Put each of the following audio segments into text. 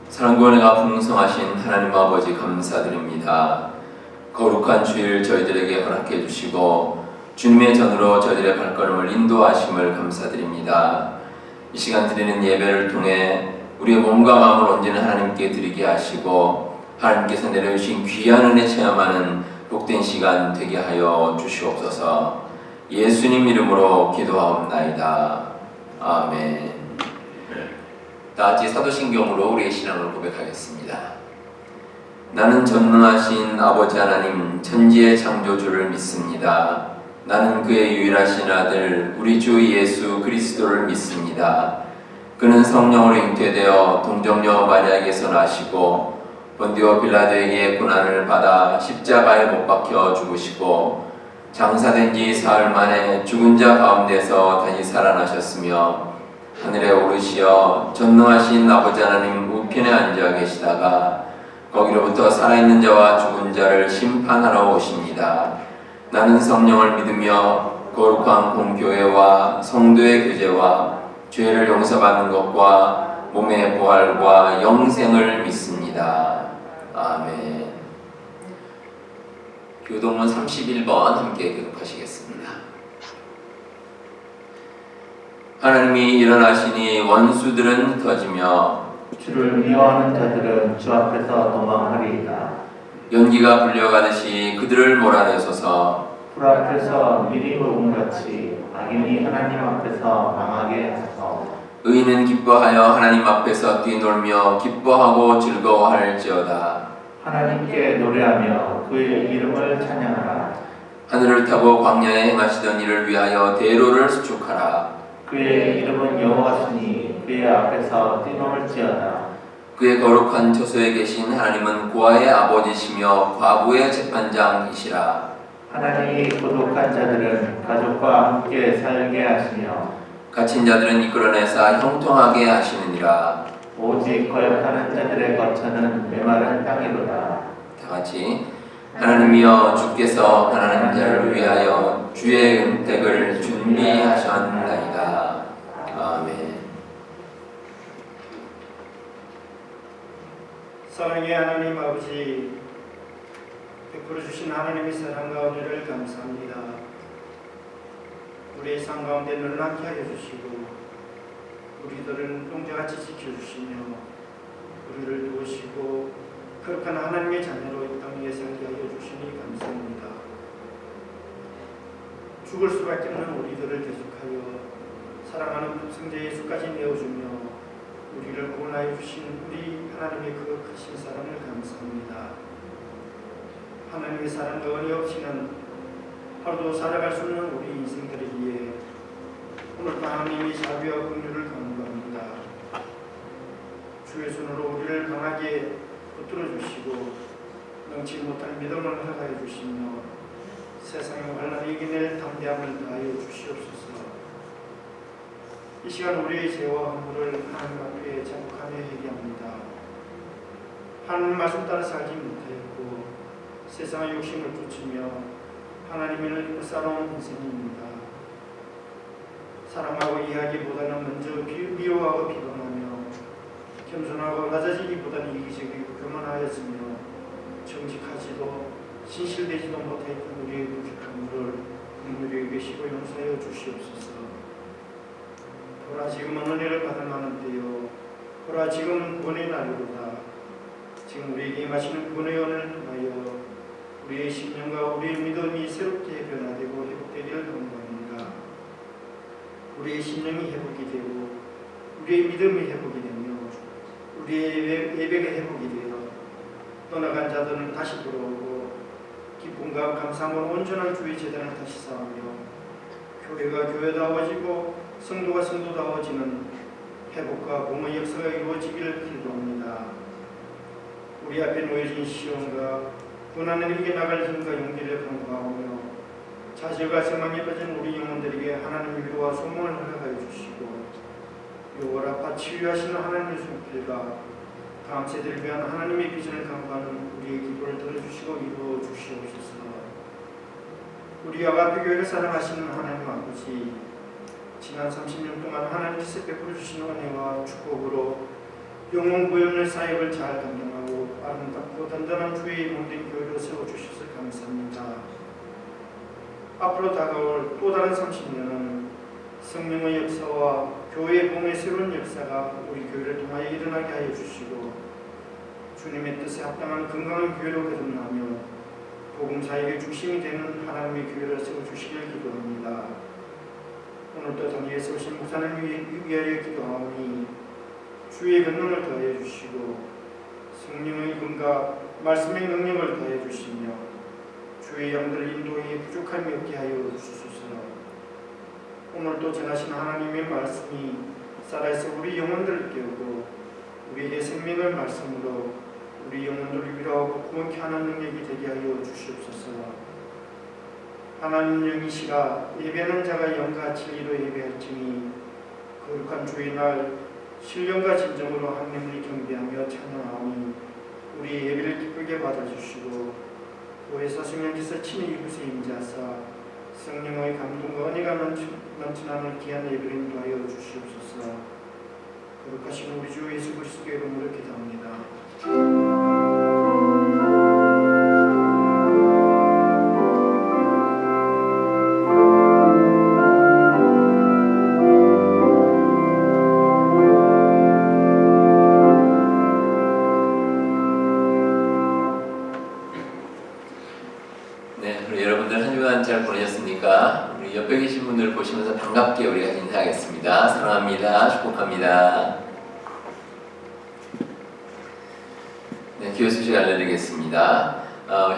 사랑과 은혜가 풍성하신 하나님 아버지 감사드립니다. 거룩한 주일 저희들에게 허락해 주시고 주님의 전으로 저희들의 발걸음을 인도하심을 감사드립니다. 이 시간 드리는 예배를 통해 우리의 몸과 마음을 온전히 하나님께 드리게 하시고 하나님께서 내려주신 귀한 은혜 체험하는 복된 시간 되게 하여 주시옵소서. 예수님 이름으로 기도하옵나이다. 아멘. 다 같이 사도신경으로 우리의 신앙을 고백하겠습니다. 나는 전능하신 아버지 하나님 천지의 창조주를 믿습니다. 나는 그의 유일하신 아들 우리 주 예수 그리스도를 믿습니다. 그는 성령으로 잉태되어 동정녀 마리아에게서 나시고 본디오 빌라도에게 고난을 받아 십자가에 못 박혀 죽으시고 장사된 지 사흘 만에 죽은 자 가운데서 다시 살아나셨으며 하늘에 오르시어 전능하신 아버지 하나님 우편에 앉아 계시다가 거기로부터 살아있는 자와 죽은 자를 심판하러 오십니다. 나는 성령을 믿으며 거룩한 공교회와 성도의 교제와 죄를 용서받는 것과 몸의 부활과 영생을 믿습니다. 아멘. 교동문 31번 함께 기록하시겠습니다. 하나님이 일어나시니 원수들은 터지며 주를 미워하는 자들은 주 앞에서 도망하리이다. 연기가 불려가듯이 그들을 몰아내소서. 불 앞에서 미리 녹음같이 악인이 하나님 앞에서 망하게 하소서. 의인은 기뻐하여 하나님 앞에서 뛰놀며 기뻐하고 즐거워할지어다. 하나님께 노래하며 그의 이름을 찬양하라. 하늘을 타고 광야에 행하시던 이를 위하여 대로를 수축하라. 그의 이름은 여호와시니 그의 앞에서 뛰놀지어다. 그의 거룩한 처소에 계신 하나님은 고아의 아버지시며 과부의 재판장이시라. 하나님이 고독한 자들은 가족과 함께 살게 하시며 갇힌 자들은 이끌어내사 형통하게 하시느니라. 오직 거역하는 자들의 거처는 메마른 땅이로다. 다 같이 하나님이여 주께서 가난한 자를 위하여 주의 은택을 준비하셨나이다. 아멘. 사랑의 하나님 아버지, 베풀어 주신 하나님의 사랑과 은혜를 감사합니다. 우리의 삶 가운데 놀랍게 하여 주시고 우리들은 동자같이 지켜주시며 우리를 도우시고 거룩한 하나님의 자녀로 이 땅에 살게 하여 주시니 감사합니다. 죽을 수밖에 없는 우리들을 계속하여 사랑하는 독생자 예수까지 내어주며 우리를 구원하여 주신 우리 하나님의 그 크신 사랑을 감사합니다. 하나님의 사랑과 은혜 없이는 하루도 살아갈 수 없는 우리 인생들이기에 오늘 하나님의 자비와 긍휼을 간구합니다. 주의 손으로 우리를 강하게 붙들어 주시고 능치 못할 믿음을 허락하여 주시며 세상의 환난을 이겨낼 담대함을 다하여 주시옵소서. 이 시간 우리의 죄와 허물을 하나님 앞에 자복하며 회개합니다. 하나님 말씀 따라 살지 못하였고 세상의 욕심을 쫓으며 하나님을 살아온 인생입니다. 사랑하고 이해하기보다는 먼저 미워하고 비방하며 겸손하고 낮아지기보다는 이기적이고 교만하였으며 정직하지도 신실되지도 못했던 우리의 부족한 물을 긍휼히 여기시고 용서하여 주시옵소서. 보라 지금은 은혜를 받을 만한 때요, 보라 지금은 구원의 날이로다. 지금 우리에게 임하시는 구원의 은혜를 통하여 우리의 심령과 우리의 믿음이 새롭게 변화되고 회복되기를 간구합니다. 우리의 심령이 회복이 되고 우리의 믿음이 회복이 되며 우리의 예배가 회복이 되어 떠나간 자들은 다시 돌아오고 기쁨과 감사함으로 온전한 주의 제단을 다시 쌓으며 교회가 교회다워지고 성도가 성도다워지는 회복과 공의 역사가 이루어지기를 기도합니다. 우리 앞에 놓여진 시험과 고난을 이겨나갈 힘과 용기를 간구하오며 자질과 세망에 빠진 우리 영혼들에게 하나님의 위로와 소망을 허락하여 주시고 요월 아파 치유하시는 하나님의 손길과 다음 세대를 위한 하나님의 비전을 간구하는 우리의 기도를 들어주시고 이루어 주시옵소서. 우리 아가페 교회를 사랑하시는 하나님 아버지, 지난 30년 동안 하나님께서 베풀어 주신 은혜와 축복으로 영혼 보존의 사역을 잘 감당하고 아름답고 단단한 주의 몸된 교회로 세워주셔서 감사합니다. 앞으로 다가올 또 다른 30년은 성령의 역사와 교회의 봉의 새로운 역사가 우리 교회를 통하여 일어나게 하여 주시고 주님의 뜻에 합당한 건강한 교회로 거듭나며 복음 사역의 중심이 되는 하나님의 교회를 세워주시길 기도합니다. 오늘도 당위에서 오신 목사님을 위하여 기도하오니 주의 권능을 더하여 주시고 성령의 검과 말씀의 능력을 더하여 주시며 주의 영들 인도에 부족함이 없게 하여 주소서. 오늘도 전하신 하나님의 말씀이 살아서 우리 영혼들을 깨우고 우리에게 생명의 말씀으로 우리 영혼들을 위로하고 구원케 하는 능력이 되게 하여 주시옵소서. 하나님 영이시라 예배하는 자가 영과 진리로 예배할지니 거룩한 주의 날 신령과 진정으로 하나님을 경배하며 찬양하오니 우리 예배를 기쁘게 받아주시고 교회에서 성령께서 친히 이곳에 임재하사 성령의 감동과 은혜가 넘치는 귀한 예배를 인도하여 주시옵소서. 거룩하신 우리 주 예수 그리스도의 이름으로 기도합니다. 잘 보내셨습니까? 우리 옆에 계신 분들 보시면서 반갑게 우리가 인사하겠습니다. 사랑합니다. 축복합니다. 네, 교회 소식 알려드리겠습니다.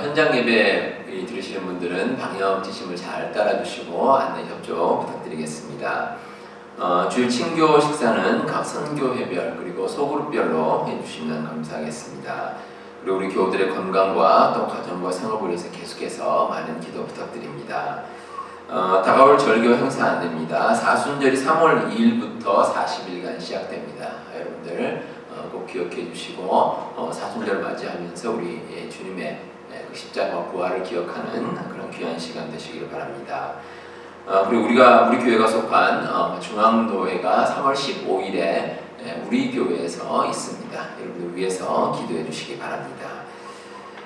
현장 예배 들으시는 분들은 방역 지침을 잘 따라주시고 안내 협조 부탁드리겠습니다. 주일 친교 식사는 각 선교회별 그리고 소그룹별로 해주시면 감사하겠습니다. 그리고 우리 교우들의 건강과 또 가정과 생업을 위해서 계속해서 많은 기도 부탁드립니다. 다가올 절교 행사 안내입니다. 사순절이 3월 2일부터 40일간 시작됩니다. 여러분들 꼭 기억해 주시고 사순절 맞이하면서 우리 주님의 그 십자가와 부활을 기억하는 그런 귀한 시간 되시길 바랍니다. 그리고 우리 교회가 속한 중앙도회가 3월 15일에 우리 교회에서 있습니다. 여러분들 위해서 기도해 주시기 바랍니다.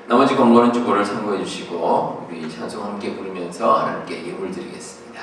나머지 권고는 주보를 참고해 주시고 우리 찬송 함께 부르면서 하나님께 예물 드리겠습니다.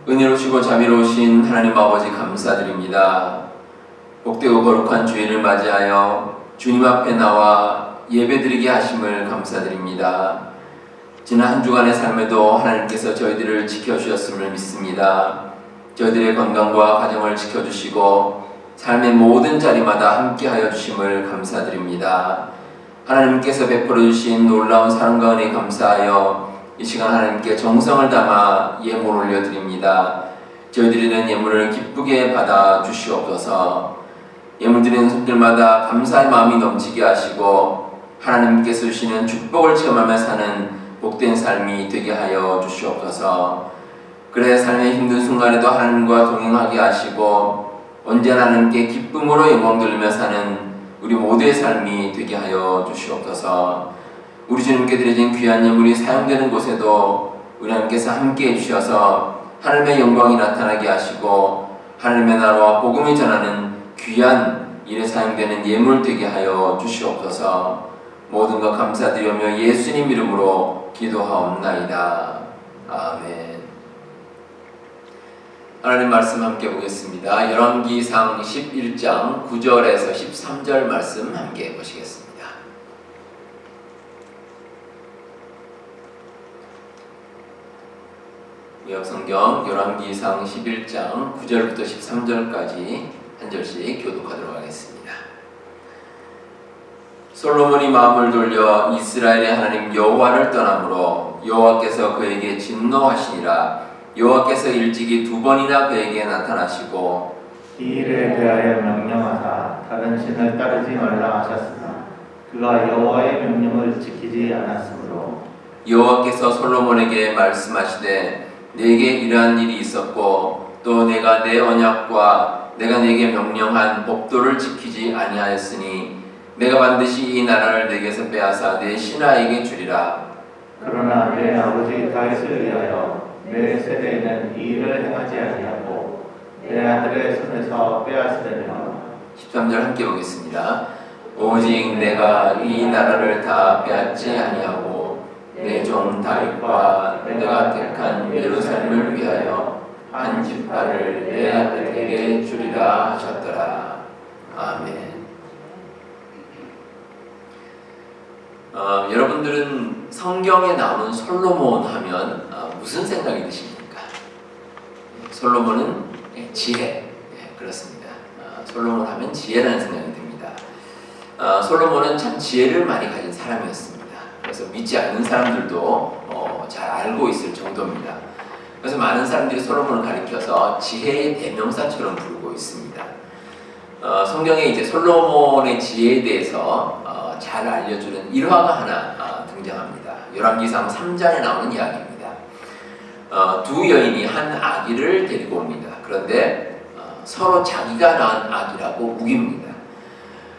은혜로우시고 자비로우신 하나님 아버지 감사드립니다. 복되고 거룩한 주일을 맞이하여 주님 앞에 나와 예배드리게 하심을 감사드립니다. 지난 한 주간의 삶에도 하나님께서 저희들을 지켜주셨음을 믿습니다. 저희들의 건강과 가정을 지켜주시고 삶의 모든 자리마다 함께하여 주심을 감사드립니다. 하나님께서 베풀어 주신 놀라운 사랑과 은혜 감사하여 이 시간 하나님께 정성을 담아 예물 올려드립니다. 저희들이 낸 예물을 기쁘게 받아 주시옵소서. 예물 드리는 손길마다 감사의 마음이 넘치게 하시고 하나님께서 주시는 축복을 체험하며 사는 복된 삶이 되게 하여 주시옵소서. 그래 삶의 힘든 순간에도 하나님과 동행하게 하시고 언제나 하나님께 기쁨으로 영광 돌리며 사는 우리 모두의 삶이 되게 하여 주시옵소서. 우리 주님께 드려진 귀한 예물이 사용되는 곳에도 우리 하나님께서 함께해 주셔서 하나님의 영광이 나타나게 하시고 하나님의 나라와 복음을 전하는 귀한 일에 사용되는 예물 되게 하여 주시옵소서. 모든 것 감사드리며 예수님 이름으로 기도하옵나이다. 아멘. 하나님 말씀 함께 보겠습니다. 열왕기상 11장 9절에서 13절 말씀 함께 보시겠습니다. 구약성경 열왕기상 11장 9절부터 13절까지 한 절씩 교독하도록 하겠습니다. 솔로몬이 마음을 돌려 이스라엘의 하나님 여호와를 떠나므로 여호와께서 그에게 진노하시니라. 여호와께서 일찍이 2번이나 그에게 나타나시고 이 일에 대하여 명령하사 다른 신을 따르지 말라 하셨으나 그가 여호와의 명령을 지키지 않았으므로 여호와께서 솔로몬에게 말씀하시되 내게 이러한 일이 있었고 또 내가 내 언약과 내가 내게 명령한 법도를 지키지 아니하였으니 내가 반드시 이 나라를 내게서 빼앗아 내 신하에게 주리라. 그러나 내 아버지 다윗을 위하여 내 세대에는 이 일을 행하지 아니하고 내 아들의 손에서 빼앗으려니와 13절 함께 보겠습니다. 오직 내가 이 나라를 다 빼앗지 아니하고 내 종 다윗과 내가 택한 예루살렘을 위하여 한 지파를 내 아들에게 주리라 하셨더라. 아멘. 여러분들은 성경에 나오는 솔로몬 하면 무슨 생각이 드십니까? 솔로몬은 지혜, 그렇습니다. 솔로몬 하면 지혜라는 생각이 듭니다. 솔로몬은 참 지혜를 많이 가진 사람이었습니다. 그래서 믿지 않는 사람들도 잘 알고 있을 정도입니다. 그래서 많은 사람들이 솔로몬을 가리켜서 지혜의 대명사처럼 부르고 있습니다. 성경에 이제 솔로몬의 지혜에 대해서 잘 알려주는 일화가 하나 등장합니다. 열왕기상 3장에 나오는 이야기입니다. 두 여인이 한 아기를 데리고 옵니다. 그런데 서로 자기가 낳은 아기라고 우깁니다.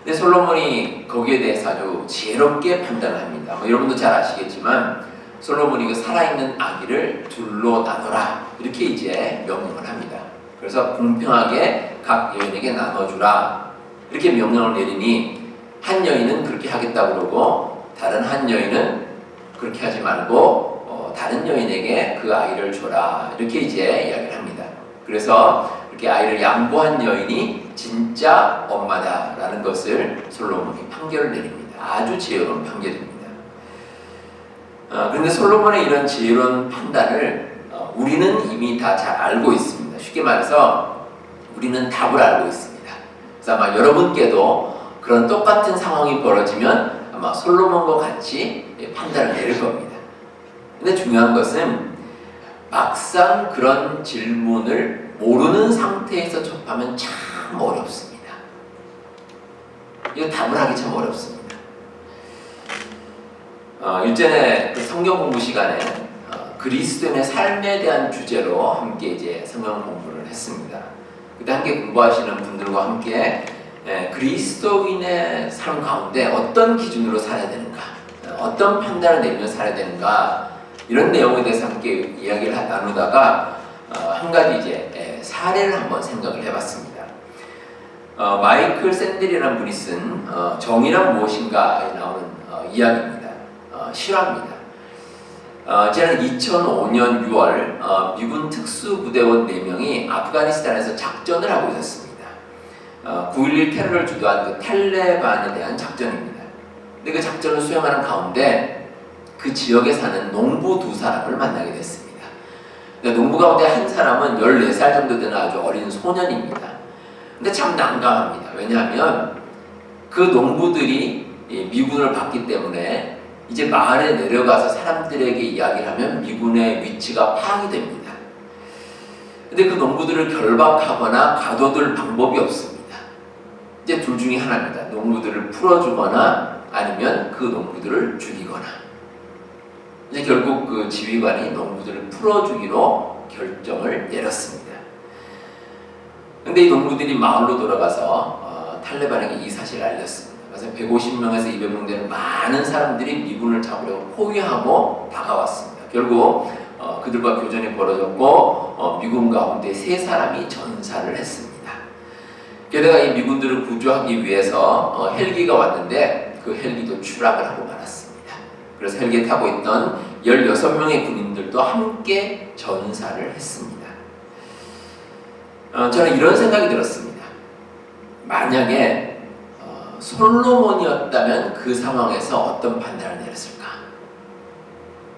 근데 솔로몬이 거기에 대해서 아주 지혜롭게 판단합니다. 여러분도 잘 아시겠지만 솔로몬이 그 살아있는 아기를 둘로 나눠라 이렇게 이제 명령을 합니다. 그래서 공평하게 각 여인에게 나눠주라 이렇게 명령을 내리니 한 여인은 그렇게 하겠다고 그러고 다른 한 여인은 그렇게 하지 말고 다른 여인에게 그 아이를 줘라 이렇게 이제 이야기를 합니다. 그래서 이렇게 아이를 양보한 여인이 진짜 엄마다라는 것을 솔로몬이 판결을 내립니다. 아주 지혜로운 판결입니다. 그런데 솔로몬의 이런 지혜로운 판단을 우리는 이미 다 잘 알고 있습니다. 쉽게 말해서 우리는 답을 알고 있습니다. 그래서 아마 여러분께도 그런 똑같은 상황이 벌어지면 아마 솔로몬과 같이 판단을 내릴 겁니다. 근데 중요한 것은 막상 그런 질문을 모르는 상태에서 접하면 참 어렵습니다. 이거 답을 하기 참 어렵습니다. 일전에 그 성경 공부 시간에 그리스도인의 삶에 대한 주제로 함께 이제 성경 공부를 했습니다. 그때 함께 공부하시는 분들과 함께 그리스도인의 삶 가운데 어떤 기준으로 살아야 되는가, 어떤 판단을 내리며 살아야 되는가 이런 내용에 대해서 함께 이야기를 나누다가 한 가지 이제 사례를 한번 생각을 해봤습니다. 마이클 샌델이라는 분이 쓴 정의란 무엇인가에 나오는 이야기입니다. 실화입니다. 지난 2005년 6월 미군 특수부대원 4명이 아프가니스탄에서 작전을 하고 있었습니다. 9.11 테러를 주도한 그 탈레반에 대한 작전입니다. 근데 그 작전을 수행하는 가운데 그 지역에 사는 농부 2사람을 만나게 됐습니다. 농부 가운데 한 사람은 14살 정도 되는 아주 어린 소년입니다. 근데 참 난감합니다. 왜냐하면 그 농부들이 미군을 받기 때문에 이제 마을에 내려가서 사람들에게 이야기를 하면 미군의 위치가 파악이 됩니다. 근데 그 농부들을 결박하거나 가둬둘 방법이 없습니다. 이제 둘 중에 하나입니다. 농부들을 풀어주거나 아니면 그 농부들을 죽이거나. 이제 결국 그 지휘관이 농부들을 풀어주기로 결정을 내렸습니다. 근데 이 농부들이 마을로 돌아가서 탈레반에게 이 사실을 알렸습니다. 그래서 150명에서 200명 되는 많은 사람들이 미군을 잡으려고 포위하고 다가왔습니다. 결국 그들과 교전이 벌어졌고 미군 가운데 3사람이 전사를 했습니다. 게다가 이 미군들을 구조하기 위해서 헬기가 왔는데 그 헬기도 추락을 하고 말았습니다. 그래서 헬기에 타고 있던 16명의 군인들도 함께 전사를 했습니다. 저는 이런 생각이 들었습니다. 만약에 솔로몬이었다면 그 상황에서 어떤 판단을 내렸을까?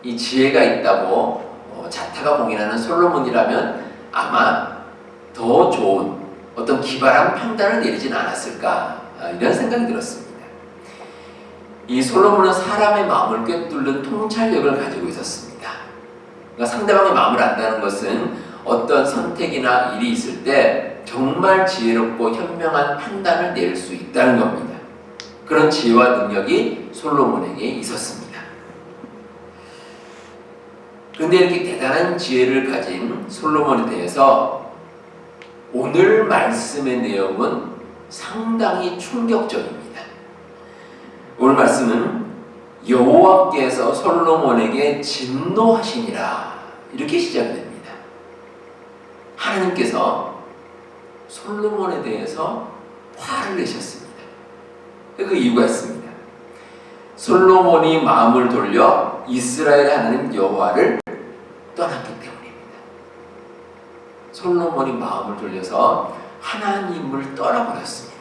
이 지혜가 있다고 자타가 공인하는 솔로몬이라면 아마 더 좋은 어떤 기발한 판단을 내리진 않았을까, 이런 생각이 들었습니다. 이 솔로몬은 사람의 마음을 꿰뚫는 통찰력을 가지고 있었습니다. 그러니까 상대방의 마음을 안다는 것은 어떤 선택이나 일이 있을 때 정말 지혜롭고 현명한 판단을 내릴 수 있다는 겁니다. 그런 지혜와 능력이 솔로몬에게 있었습니다. 그런데 이렇게 대단한 지혜를 가진 솔로몬에 대해서 오늘 말씀의 내용은 상당히 충격적입니다. 오늘 말씀은 여호와께서 솔로몬에게 진노하시니라, 이렇게 시작이 됩니다. 하나님께서 솔로몬에 대해서 화를 내셨습니다. 그 이유가 있습니다. 솔로몬이 마음을 돌려 이스라엘 하나님 여호와를 떠났기 때문입니다. 솔로몬이 마음을 돌려서 하나님을 떠나버렸습니다.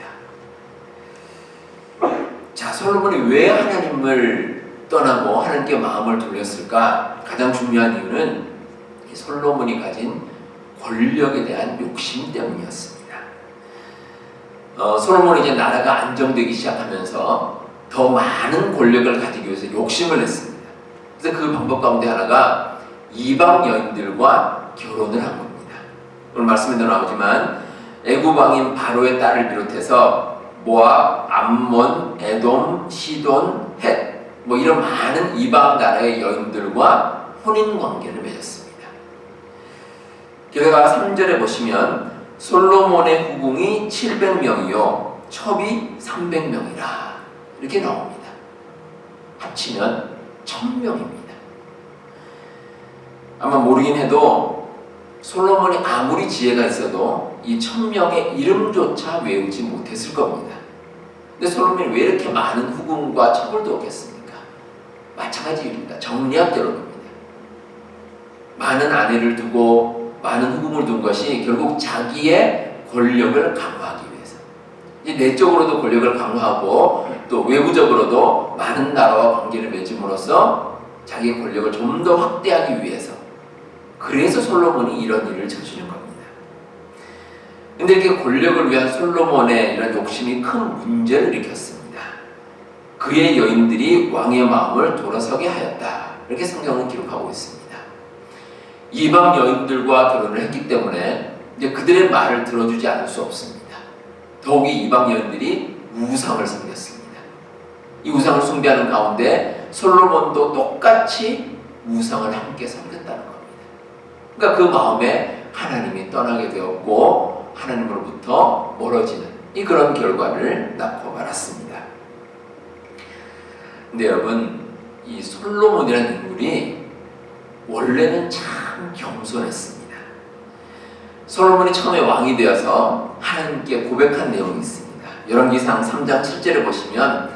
자, 솔로몬이 왜 하나님을 떠나고 하나님께 마음을 돌렸을까? 가장 중요한 이유는 솔로몬이 가진 권력에 대한 욕심 때문이었습니다. 솔로몬이 이제 나라가 안정되기 시작하면서 더 많은 권력을 가지기 위해서 욕심을 냈습니다. 그래서 그 방법 가운데 하나가 이방 여인들과 결혼을 한 겁니다. 오늘 말씀에도 나오지만 애굽 왕인 바로의 딸을 비롯해서 모압, 암몬, 에돔, 시돈, 헷, 이런 많은 이방 나라의 여인들과 혼인 관계를 맺었습니다. 게다가 3절에 보시면 솔로몬의 후궁이 700명이요 첩이 300명이라 이렇게 나옵니다. 합치면 1000명입니다. 아마 모르긴 해도 솔로몬이 아무리 지혜가 있어도 이 1000명의 이름조차 외우지 못했을 겁니다. 근데 솔로몬이 왜 이렇게 많은 후궁과 첩을 두었겠습니까? 마찬가지 이유입니다. 정리학대로 겁니다. 많은 아내를 두고 많은 후궁을 둔 것이 결국 자기의 권력을 강화하기 위해서, 이제 내적으로도 권력을 강화하고 또 외부적으로도 많은 나라와 관계를 맺음으로써 자기의 권력을 좀 더 확대하기 위해서, 그래서 솔로몬이 이런 일을 저지른 겁니다. 근데 이렇게 권력을 위한 솔로몬의 이런 욕심이 큰 문제를 일으켰습니다. 그의 여인들이 왕의 마음을 돌아서게 하였다, 이렇게 성경은 기록하고 있습니다. 이방 여인들과 결혼을 했기 때문에 이제 그들의 말을 들어주지 않을 수 없습니다. 더욱이 이방 여인들이 우상을 섬겼습니다. 이 우상을 숭배하는 가운데 솔로몬도 똑같이 우상을 함께 섬겼다는 겁니다. 그러니까 그 마음에 하나님이 떠나게 되었고 하나님으로부터 멀어지는 그런 결과를 낳고 말았습니다. 근데 여러분, 이 솔로몬이라는 인물이 원래는 참 겸손했습니다. 솔로몬이 처음에 왕이 되어서 하나님께 고백한 내용이 있습니다. 열왕기상 3장 7절을 보시면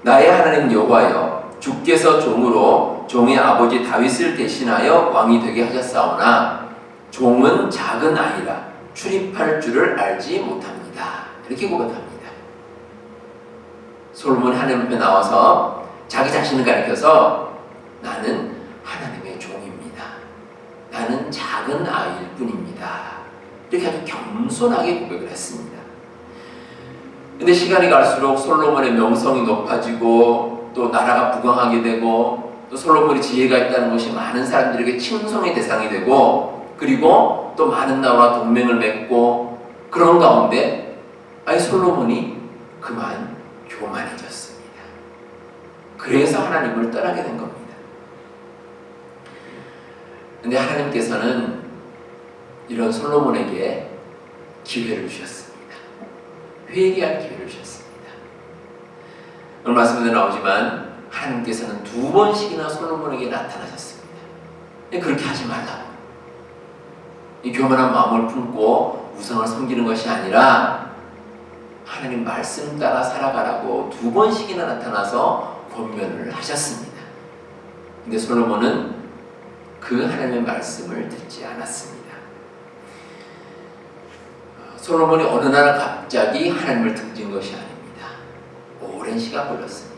나의 하나님 여호와여, 주께서 종으로 종의 아버지 다윗을 대신하여 왕이 되게 하셨사오나 종은 작은 아이라 출입할 줄을 알지 못합니다, 이렇게 고백합니다. 솔로몬이 하나님 앞에 나와서 자기 자신을 가리켜서 나는 하나님의 종입니다, 나는 작은 아이일 뿐입니다, 이렇게 아주 겸손하게 고백을 했습니다. 근데 시간이 갈수록 솔로몬의 명성이 높아지고 또 나라가 부강하게 되고 또 솔로몬이 지혜가 있다는 것이 많은 사람들에게 칭송의 대상이 되고, 그리고 또 많은 나라와 동맹을 맺고, 그런 가운데 솔로몬이 그만 교만해졌습니다. 그래서 하나님을 떠나게 된 겁니다. 근데 하나님께서는 이런 솔로몬에게 기회를 주셨습니다. 회개할 기회를 주셨습니다. 오늘 말씀에도 나오지만 하나님께서는 2번씩이나 솔로몬에게 나타나셨습니다. 그렇게 하지 말라고. 이 교만한 마음을 품고 우상을 섬기는 것이 아니라 하나님 말씀 따라 살아가라고 2번씩이나 나타나서 권면을 하셨습니다. 근데 솔로몬은 그 하나님의 말씀을 듣지 않았습니다. 솔로몬이 어느 날 갑자기 하나님을 등진 것이 아닙니다. 오랜 시간 걸렸습니다.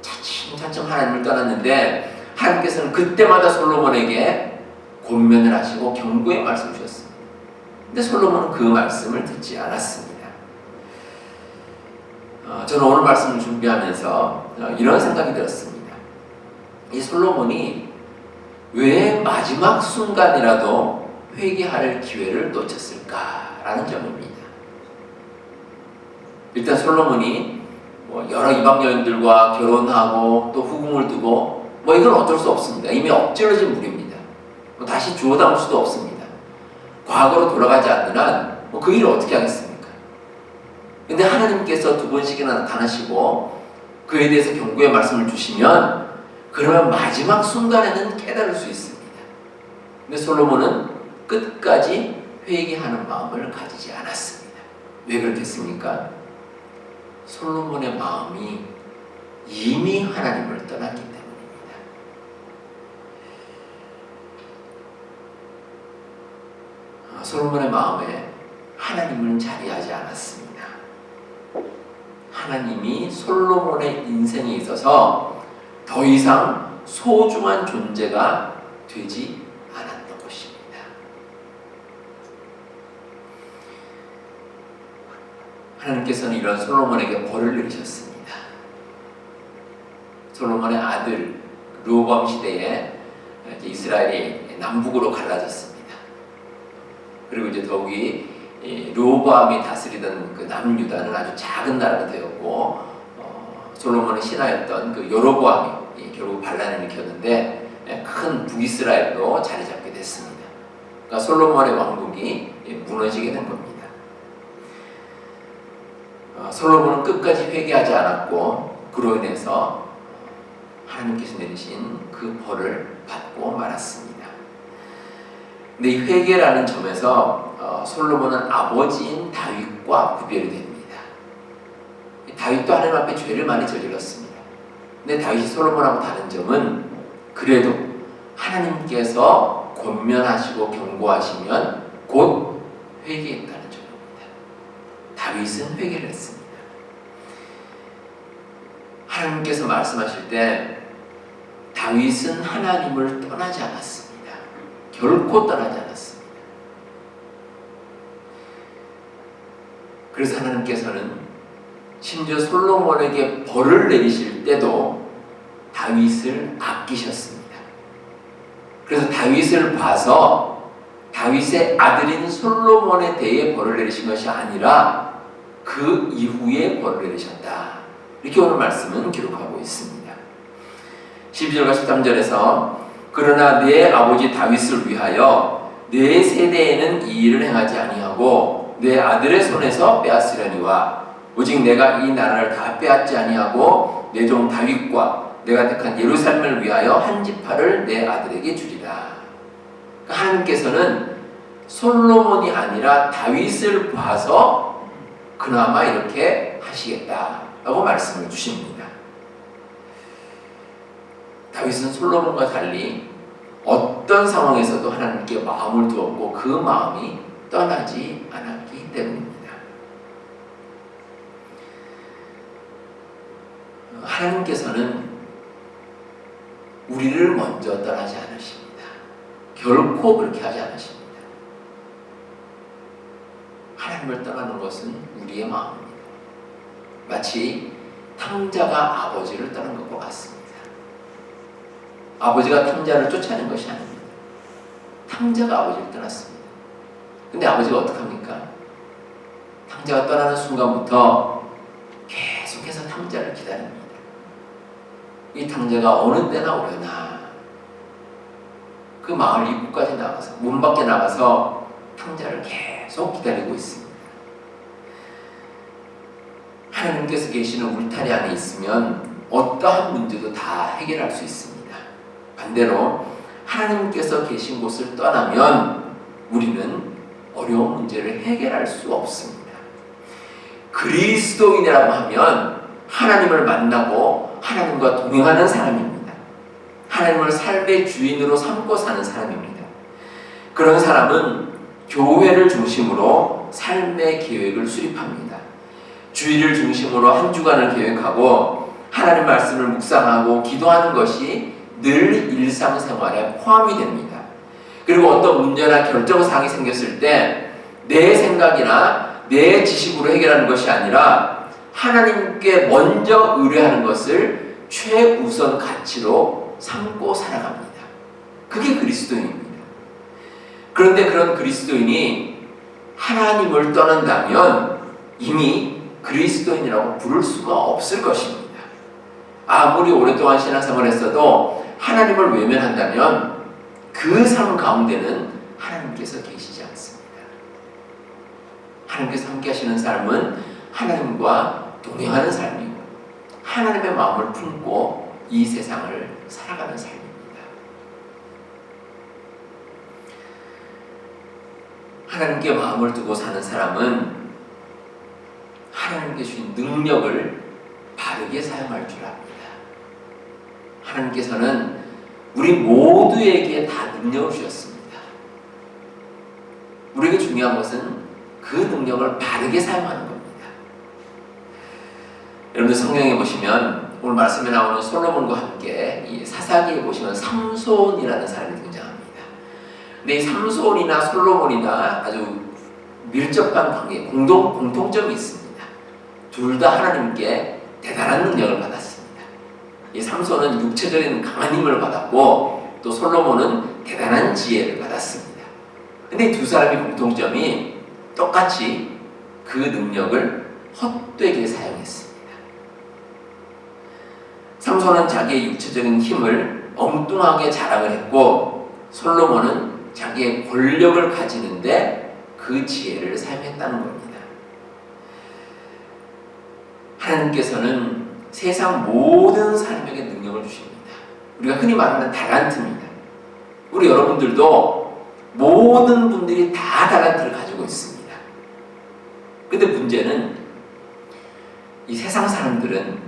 차츰차츰 하나님을 떠났는데 하나님께서는 그때마다 솔로몬에게 권면을 하시고 경고의 말씀을 주셨습니다. 근데 솔로몬은 그 말씀을 듣지 않았습니다. 저는 오늘 말씀을 준비하면서 이런 생각이 들었습니다. 이 솔로몬이 왜 마지막 순간이라도 회개할 기회를 놓쳤을까라는 점입니다. 일단 솔로몬이 여러 이방 여인들과 결혼하고 또 후궁을 두고 이건 어쩔 수 없습니다. 이미 엎질러진 물입니다. 다시 주워 담을 수도 없습니다. 과거로 돌아가지 않는 한 그 일을 어떻게 하겠습니까? 근데 하나님께서 2번씩이나 나타나시고 그에 대해서 경고의 말씀을 주시면 그러면 마지막 순간에는 깨달을 수 있습니다. 근데 솔로몬은 끝까지 회개하는 마음을 가지지 않았습니다. 왜 그렇겠습니까? 솔로몬의 마음이 이미 하나님을 떠났기 때문입니다. 솔로몬의 마음에 하나님은 자리하지 않았습니다. 하나님이 솔로몬의 인생에 있어서 더 이상 소중한 존재가 되지 않았던 것입니다. 하나님께서는 이런 솔로몬에게 벌을 내리셨습니다. 솔로몬의 아들 르호보암 시대에 이스라엘이 남북으로 갈라졌습니다. 그리고 이제 더욱이 르호보암이 다스리던 그 남유다는 아주 작은 나라가 되었고 솔로몬의 신하였던 그 여로보암이 결국 반란을 일으켰는데 큰 북이스라엘로 자리 잡게 됐습니다. 그러니까 솔로몬의 왕국이 무너지게 된 겁니다. 솔로몬은 끝까지 회개하지 않았고 그로 인해서 하나님께서 내리신 그 벌을 받고 말았습니다. 근데 이 회개라는 점에서 솔로몬은 아버지인 다윗과 구별이 됩니다. 다윗도 하나님 앞에 죄를 많이 저질렀습니다. 근데 다윗이 솔로몬하고 다른 점은 그래도 하나님께서 권면하시고 경고하시면 곧 회개했다는 점입니다. 다윗은 회개를 했습니다. 하나님께서 말씀하실 때 다윗은 하나님을 떠나지 않았습니다. 결코 떠나지 않았습니다. 그래서 하나님께서는 심지어 솔로몬에게 벌을 내리실 때도 다윗을 아끼셨습니다. 그래서 다윗을 봐서 다윗의 아들인 솔로몬에 대해 벌을 내리신 것이 아니라 그 이후에 벌을 내리셨다. 이렇게 오늘 말씀은 기록하고 있습니다. 12절과 13절에서 그러나 내 아버지 다윗을 위하여 내 세대에는 이 일을 행하지 아니하고 내 아들의 손에서 빼앗으려니와 오직 내가 이 나라를 다 빼앗지 아니하고 내 종 다윗과 내가 택한 예루살렘을 위하여 한 지파를 내 아들에게 주리라. 그러니까 하나님께서는 솔로몬이 아니라 다윗을 봐서 그나마 이렇게 하시겠다라고 말씀을 주십니다. 다윗은 솔로몬과 달리 어떤 상황에서도 하나님께 마음을 두었고 그 마음이 떠나지 않았기 때문입니다. 하나님께서는 우리를 먼저 떠나지 않으십니다. 결코 그렇게 하지 않으십니다. 하나님을 떠나는 것은 우리의 마음입니다. 마치 탕자가 아버지를 떠난 것과 같습니다. 아버지가 탕자를 쫓아낸 것이 아닙니다. 탕자가 아버지를 떠났습니다. 근데 아버지가 어떡합니까? 탕자가 떠나는 순간부터 계속해서 탕자를 기다립니다. 이 탕자가 어느 때나 오려나 그 마을 입구까지 나가서 문 밖에 나가서 탕자를 계속 기다리고 있습니다. 하나님께서 계시는 울타리 안에 있으면 어떠한 문제도 다 해결할 수 있습니다. 반대로 하나님께서 계신 곳을 떠나면 우리는 어려운 문제를 해결할 수 없습니다. 그리스도인이라고 하면 하나님을 만나고 하나님과 동행하는 사람입니다. 하나님을 삶의 주인으로 삼고 사는 사람입니다. 그런 사람은 교회를 중심으로 삶의 계획을 수립합니다. 주일을 중심으로 한 주간을 계획하고 하나님 말씀을 묵상하고 기도하는 것이 늘 일상생활에 포함이 됩니다. 그리고 어떤 문제나 결정사항이 생겼을 때 내 생각이나 내 지식으로 해결하는 것이 아니라 하나님께 먼저 의뢰하는 것을 최우선 가치로 삼고 살아갑니다. 그게 그리스도인입니다. 그런데 그런 그리스도인이 하나님을 떠난다면 이미 그리스도인이라고 부를 수가 없을 것입니다. 아무리 오랫동안 신앙생활을 했어도 하나님을 외면한다면 그 삶 가운데는 하나님께서 계시지 않습니다. 하나님께서 함께 하시는 삶은 하나님과 동행하는 삶이고 하나님의 마음을 품고 이 세상을 살아가는 삶입니다. 하나님께 마음을 두고 사는 사람은 하나님께 주신 능력을 바르게 사용할 줄 압니다. 하나님께서는 우리 모두에게 다 능력을 주셨습니다. 우리에게 중요한 것은 그 능력을 바르게 사용하는 겁니다. 여러분들 성경에 보시면 오늘 말씀에 나오는 솔로몬과 함께 이 사사기에 보시면 삼손이라는 사람이 등장합니다. 근데 이 삼손이나 솔로몬이나 아주 밀접한 관계, 공통점이 있습니다. 둘 다 하나님께 대단한 능력을 받았습니다. 이 삼손은 육체적인 강한 힘을 받았고 또 솔로몬은 대단한 지혜를 받았습니다. 근데 이 두 사람의 공통점이 똑같이 그 능력을 헛되게 사용했습니다. 삼손은 자기의 육체적인 힘을 엉뚱하게 자랑을 했고 솔로몬은 자기의 권력을 가지는데 그 지혜를 사용했다는 겁니다. 하나님께서는 세상 모든 사람에게 능력을 주십니다. 우리가 흔히 말하는 달란트입니다. 우리 여러분들도 모든 분들이 다 달란트를 가지고 있습니다. 근데 문제는 이 세상 사람들은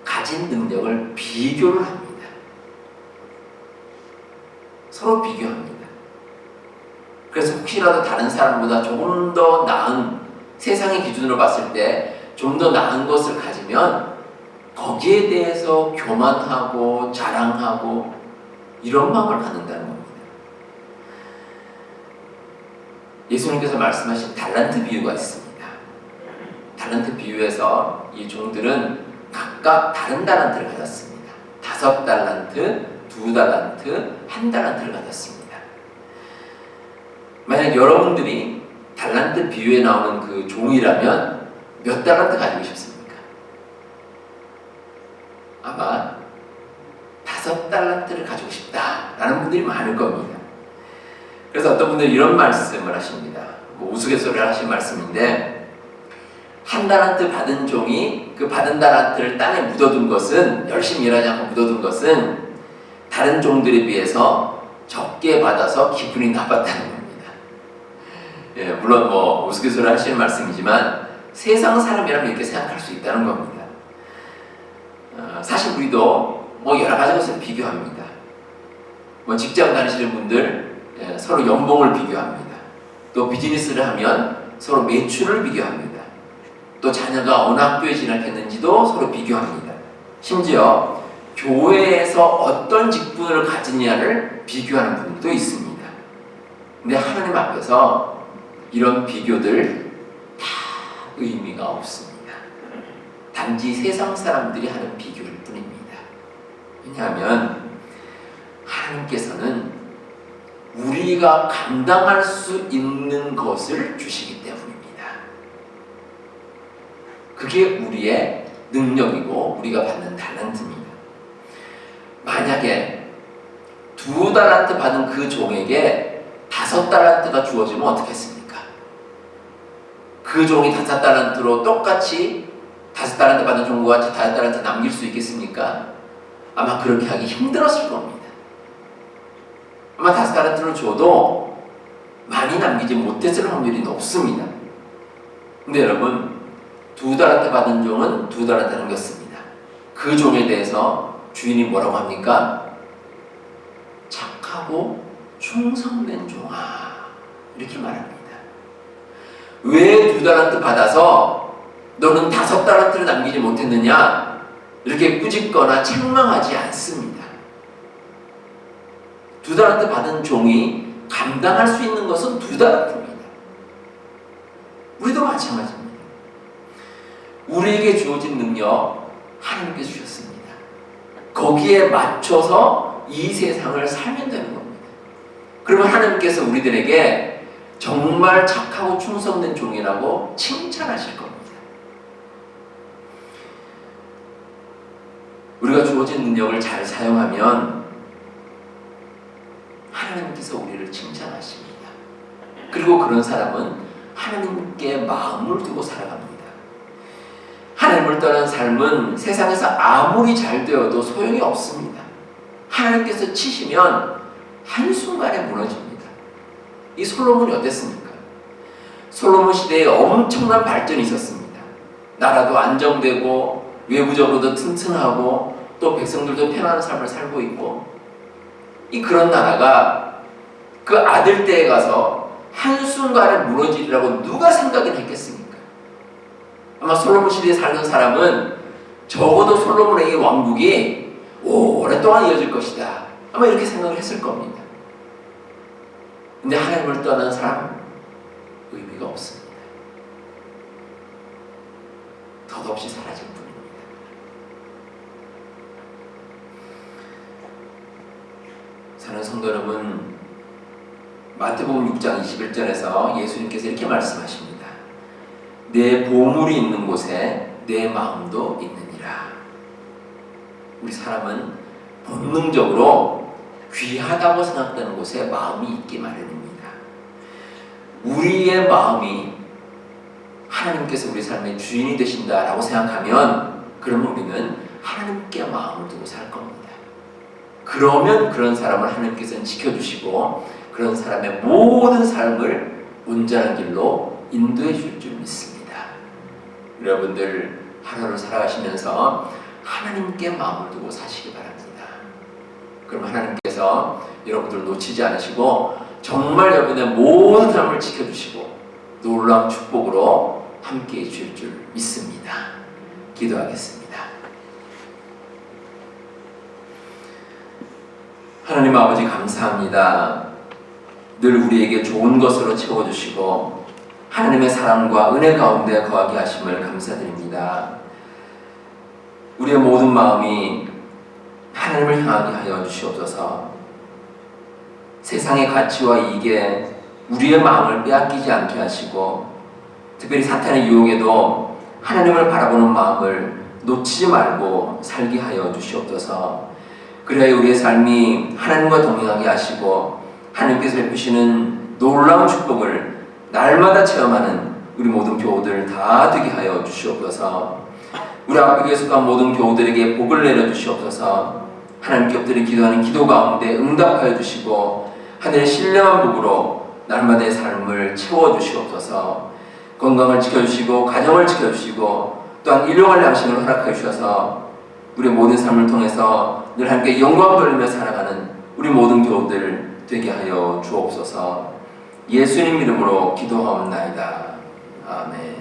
가진 능력을 비교를 합니다. 서로 비교합니다. 그래서 혹시라도 다른 사람보다 조금 더 나은, 세상의 기준으로 봤을 때 좀 더 나은 것을 가지면 거기에 대해서 교만하고 자랑하고 이런 마음을 갖는다는 겁니다. 예수님께서 말씀하신 달란트 비유가 있습니다. 달란트 비유에서 이 종들은 각각 다른 달란트를 가졌습니다. 5달란트, 2달란트, 1달란트를 가졌습니다. 만약 여러분들이 달란트 비유에 나오는 그 종이라면 몇 달란트 가지고 싶습니까? 아마 5달란트를 가지고 싶다라는 분들이 많을 겁니다. 그래서 어떤 분들은 이런 말씀을 하십니다. 우스갯소리를 하신 말씀인데 1달란트 받은 종이 그 받은 달란트를 땅에 묻어둔 것은, 열심히 일하지 않고 묻어둔 것은 다른 종들에 비해서 적게 받아서 기분이 나빴다는 겁니다. 예, 물론 우스갯소리 하시는 말씀이지만 세상 사람이라면 이렇게 생각할 수 있다는 겁니다. 사실 우리도 여러 가지 것을 비교합니다. 직장 다니시는 분들 서로 연봉을 비교합니다. 또 비즈니스를 하면 서로 매출을 비교합니다. 또 자녀가 어느 학교에 진학했는지도 서로 비교합니다. 심지어 교회에서 어떤 직분을 가지냐를 비교하는 분들도 있습니다. 근데 하나님 앞에서 이런 비교들 다 의미가 없습니다. 단지 세상 사람들이 하는 비교일 뿐입니다. 왜냐하면 하나님께서는 우리가 감당할 수 있는 것을 주시기 때문입니다. 그게 우리의 능력이고 우리가 받는 달란트입니다. 만약에 2달란트 받은 그 종에게 5달란트가 주어지면 어떻겠습니까? 그 종이 5달란트로 똑같이 5달란트 받은 종과 같이 5달란트 남길 수 있겠습니까? 아마 그렇게 하기 힘들었을 겁니다. 아마 5달란트를 줘도 많이 남기지 못했을 확률이 높습니다. 근데 여러분, 2달란트 받은 종은 2달란트 남겼습니다. 그 종에 대해서 주인이 뭐라고 합니까? 착하고 충성된 종아, 이렇게 말합니다. 왜 2달란트 받아서 너는 5달란트를 남기지 못했느냐? 이렇게 꾸짖거나 책망하지 않습니다. 두 달란트 받은 종이 감당할 수 있는 것은 두 달란트입니다. 우리도 마찬가지입니다. 우리에게 주어진 능력 하나님께서 주셨습니다. 거기에 맞춰서 이 세상을 살면 되는 겁니다. 그러면 하나님께서 우리들에게 정말 착하고 충성된 종이라고 칭찬하실 겁니다. 우리가 주어진 능력을 잘 사용하면 하나님께서 우리를 칭찬하십니다. 그리고 그런 사람은 하나님께 마음을 두고 살아갑니다. 하나님을 떠난 삶은 세상에서 아무리 잘 되어도 소용이 없습니다. 하나님께서 치시면 한순간에 무너집니다. 이 솔로몬이 어땠습니까? 솔로몬 시대에 엄청난 발전이 있었습니다. 나라도 안정되고 외부적으로도 튼튼하고 또 백성들도 편안한 삶을 살고 있고, 그런 나라가 그 아들 때에 가서 한순간에 무너지리라고 누가 생각을 했겠습니까? 아마 솔로몬 시대에 살던 사람은 적어도 솔로몬의 이 왕국이 오랫동안 이어질 것이다, 아마 이렇게 생각을 했을 겁니다. 근데 하나님을 떠난 사람 의미가 없습니다. 덧없이 사라질 뿐입니다. 사랑하는 성도 여러분, 마태복음 6장 21절에서 예수님께서 이렇게 말씀하십니다. 내 보물이 있는 곳에 내 마음도 있느니라. 우리 사람은 본능적으로 귀하다고 생각되는 곳에 마음이 있기 마련입니다. 우리의 마음이 하나님께서 우리 삶의 주인이 되신다라고 생각하면, 그러면 우리는 하나님께 마음을 두고 살 겁니다. 그러면 그런 사람을 하나님께서는 지켜주시고 그런 사람의 모든 삶을 온전한 길로 인도해 줄 줄 믿습니다. 여러분들 하루를 살아가시면서 하나님께 마음을 두고 사시기 바랍니다. 그럼 하나님께서 여러분들을 놓치지 않으시고 정말 여러분의 모든 삶을 지켜주시고 놀라운 축복으로 함께해 주실 줄 믿습니다. 기도하겠습니다. 하나님 아버지 감사합니다. 늘 우리에게 좋은 것으로 채워주시고 하나님의 사랑과 은혜 가운데 거하게 하심을 감사드립니다. 우리의 모든 마음이 하나님을 향하게 하여 주시옵소서. 세상의 가치와 이익에 우리의 마음을 빼앗기지 않게 하시고, 특별히 사탄의 유혹에도 하나님을 바라보는 마음을 놓치지 말고 살게 하여 주시옵소서. 그래야 우리의 삶이 하나님과 동행하게 하시고 하나님께서 베푸시는 놀라운 축복을 날마다 체험하는 우리 모든 교우들 다 되게 하여 주시옵소서. 우리 앞에 속한 모든 교우들에게 복을 내려주시옵소서. 하나님께 엎드려 기도하는 기도 가운데 응답하여 주시고 하늘의 신령한 복으로 날마다의 삶을 채워주시옵소서. 건강을 지켜주시고 가정을 지켜주시고 또한 일용할 양식을 허락하여 주셔서 우리 모든 삶을 통해서 늘 함께 영광 돌리며 살아가는 우리 모든 교우들 되게 하여 주옵소서. 예수님 이름으로 기도하옵나이다. 아멘.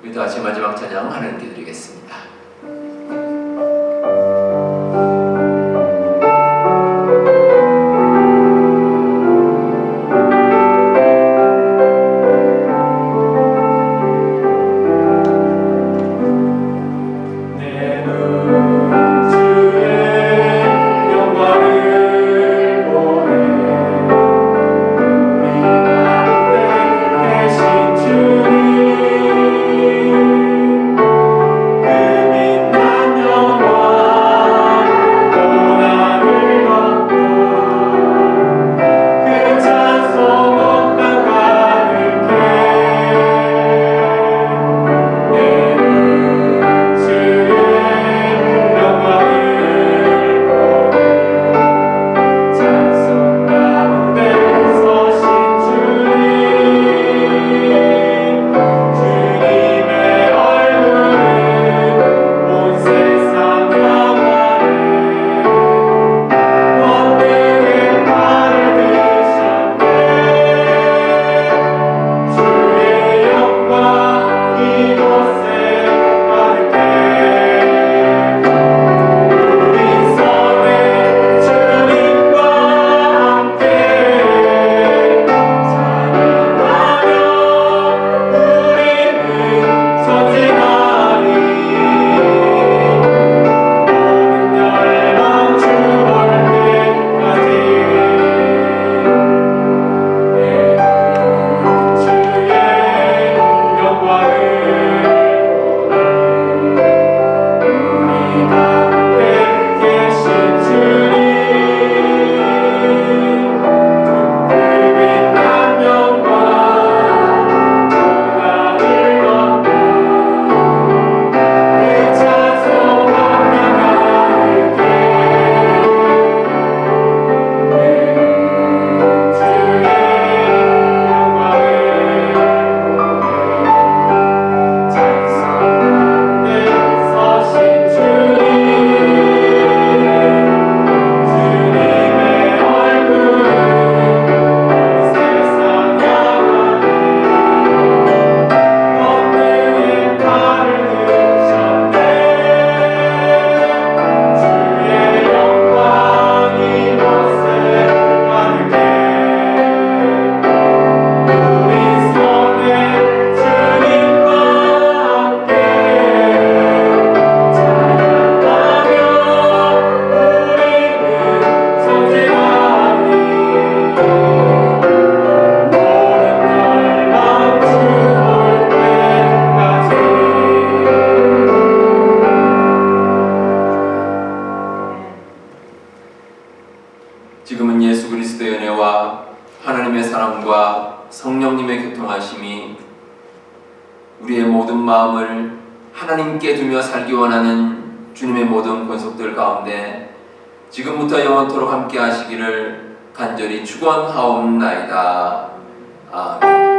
우리 다 같이 마지막 찬양 하나님께 드리겠습니다. 주님 하나님의 사랑과 성령님의 교통하심이 우리의 모든 마음을 하나님께 두며 살기 원하는 주님의 모든 권속들 가운데 지금부터 영원토록 함께 하시기를 간절히 축원하옵나이다. 아멘.